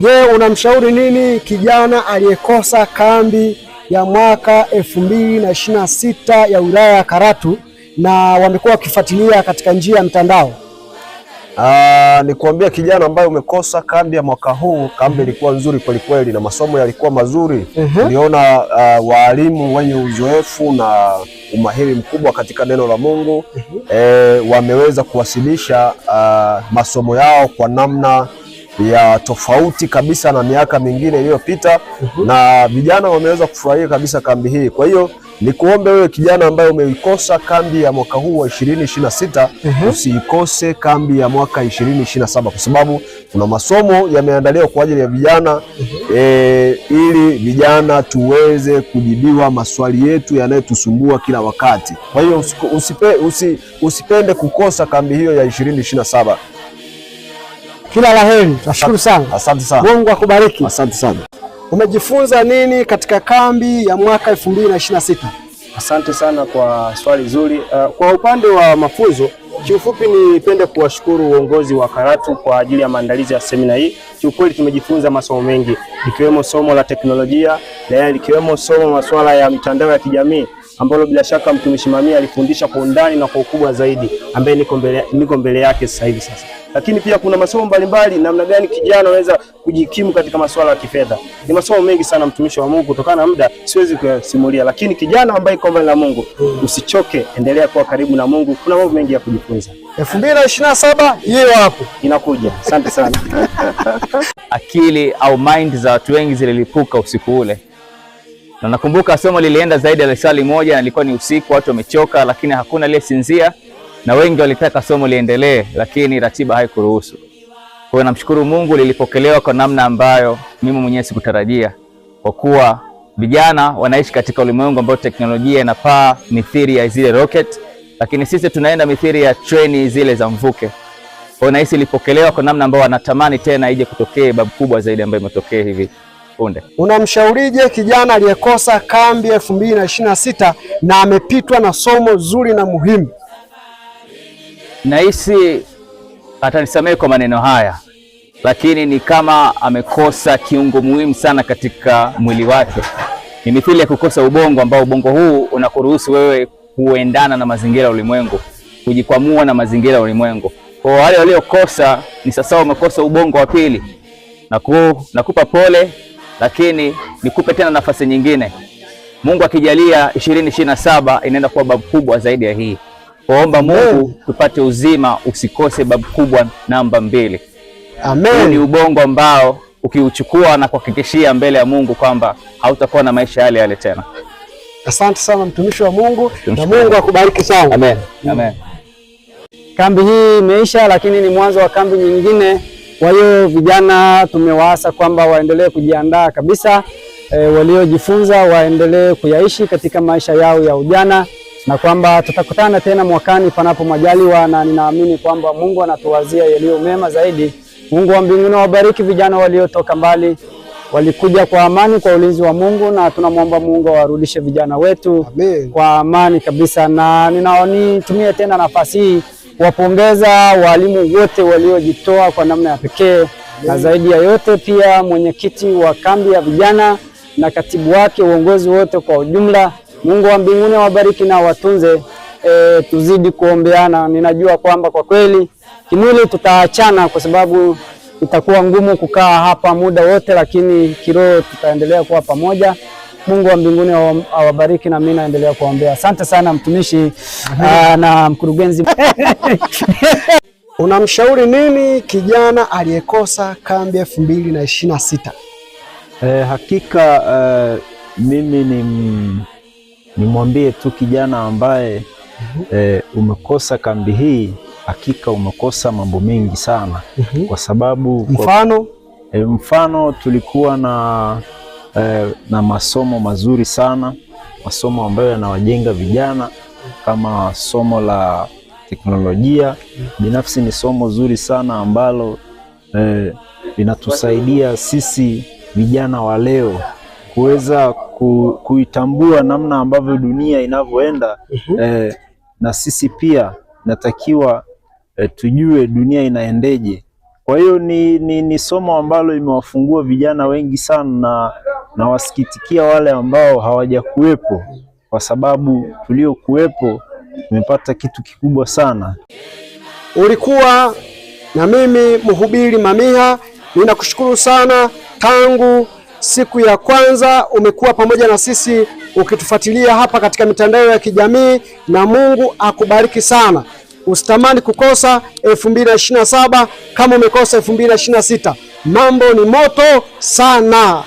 Je, unamshauri nini kijana aliyekosa kambi ya mwaka 2026 ya wilaya ya Karatu na wamekuwa wakifuatilia katika njia ya mtandao? Ni kuambia kijana ambaye umekosa kambi ya mwaka huu, kambi ilikuwa nzuri kweli kweli na masomo yalikuwa mazuri. Niliona walimu wenye uzoefu na umahiri mkubwa katika neno la Mungu wameweza kuwasilisha masomo yao kwa namna ya tofauti kabisa na miaka mingine iliyopita, na vijana wameweza kufurahia kabisa kambi hii. Kwa hiyo nikuombe wewe kijana ambaye umeikosa kambi ya mwaka huu wa 2026 usiikose kambi ya mwaka 2027, kwa sababu kuna masomo yameandaliwa kwa ajili ya vijana ili vijana tuweze kujibiwa maswali yetu yanayotusumbua kila wakati. Kwa hiyo usipende kukosa kambi hiyo ya 2027. Kila la heri. Nashukuru sana. Asante sana. Mungu akubariki. Asante sana. Umejifunza nini katika kambi ya mwaka 2026? Asante sana kwa swali zuri. Kwa upande wa mafunzo, kiufupi nipende kuwashukuru uongozi wa Karatu kwa ajili ya maandalizi ya semina hii. Kiukweli tumejifunza masomo mengi, ikiwemo somo la teknolojia na ikiwemo somo masuala ya mitandao ya kijamii ambalo bila shaka mtumishi Mamia alifundisha kwa undani na kwa ukubwa zaidi, ambaye niko mbele yake sasa hivi sasa. Lakini pia kuna masomo mbalimbali namna gani kijana anaweza kujikimu katika masuala ya kifedha. Ni masomo mengi sana mtumishi wa Mungu, kutokana na muda siwezi kusimulia, lakini kijana ambaye iko mbele na Mungu, usichoke, endelea kuwa karibu na Mungu. Kuna mambo mengi ya kujifunza. 2027 hiyo hapo inakuja. Asante sana. Akili au mind za watu wengi zililipuka usiku ule. Na nakumbuka somo lilienda zaidi ya lisali moja na ilikuwa ni usiku, watu wamechoka, lakini hakuna aliyesinzia na wengi walitaka somo liendelee, lakini ratiba haikuruhusu. Kwa hiyo namshukuru Mungu lilipokelewa kwa namna ambayo mimi mwenyewe sikutarajia, kwa kuwa vijana wanaishi katika ulimwengu ambao teknolojia inapaa mithili ya zile rocket, lakini sisi tunaenda mithili ya treni zile za mvuke. Kwa hiyo nahisi ilipokelewa kwa namna ambayo wanatamani tena ije kutokee babu kubwa zaidi ambayo imetokea hivi punde. Unamshaurije kijana aliyekosa kambi 2026 na amepitwa na somo zuri na muhimu? Nahisi atanisamehe kwa maneno haya, lakini ni kama amekosa kiungo muhimu sana katika mwili wake. Ni mithili ya kukosa ubongo, ambao ubongo huu unakuruhusu wewe kuendana na mazingira ya ulimwengu, kujikwamua na mazingira ya ulimwengu. Kwa wale waliokosa ni sasa wamekosa ubongo wa pili. Nakupa pole, lakini nikupe tena nafasi nyingine. Mungu akijalia 2027 inaenda kuwa babu kubwa zaidi ya hii. Kuomba Mungu tupate uzima, usikose babu kubwa namba 2. Amen. Ni ubongo ambao ukiuchukua na kuhakikishia mbele ya Mungu kwamba hautakuwa na maisha yale yale tena. Asante sana mtumishi wa Mungu, na Mungu akubariki sana. Amen. Amen. Kambi hii imeisha, lakini ni mwanzo wa kambi nyingine. Kwa hiyo vijana tumewaasa kwamba waendelee kujiandaa kabisa, waliojifunza waendelee kuyaishi katika maisha yao ya ujana, na kwamba tutakutana tena mwakani panapo majaliwa, na ninaamini kwamba Mungu anatuwazia yaliyo mema zaidi. Mungu wa mbinguni wabariki vijana waliotoka mbali, walikuja kwa amani kwa ulinzi wa Mungu, na tunamwomba Mungu awarudishe vijana wetu kwa amani kabisa. Na nitumie tena nafasi hii kuwapongeza walimu wote waliojitoa kwa namna ya pekee, na zaidi ya yote pia mwenyekiti wa kambi ya vijana na katibu wake, uongozi wote kwa ujumla. Mungu wa mbinguni wabariki na watunze. Tuzidi kuombeana. Ninajua kwamba kwa kweli kimwili tutaachana kwa sababu itakuwa ngumu kukaa hapa muda wote, lakini kiroho tutaendelea kuwa pamoja. Mungu wa mbinguni awabariki, na mimi naendelea kuombea. Asante sana mtumishi na mkurugenzi. Unamshauri nini kijana aliyekosa kambi 2026? Hakika mimi nimwambie tu kijana ambaye umekosa kambi hii, hakika umekosa mambo mengi sana. Kwa sababu mfano tulikuwa na masomo mazuri sana, masomo ambayo yanawajenga vijana, kama somo la teknolojia. Binafsi ni somo zuri sana ambalo linatusaidia sisi vijana wa leo kuweza kuitambua namna ambavyo dunia inavyoenda, na sisi pia natakiwa tujue dunia inaendeje. Kwa hiyo ni somo ambalo imewafungua vijana wengi sana, na wasikitikia wale ambao hawajakuwepo, kwa sababu tuliokuwepo tumepata kitu kikubwa sana. Ulikuwa na mimi Mhubiri Mamiha, ninakushukuru sana. Tangu siku ya kwanza umekuwa pamoja na sisi ukitufuatilia hapa katika mitandao ya kijamii, na Mungu akubariki sana. Usitamani kukosa 2027 kama umekosa 2026. Mambo ni moto sana.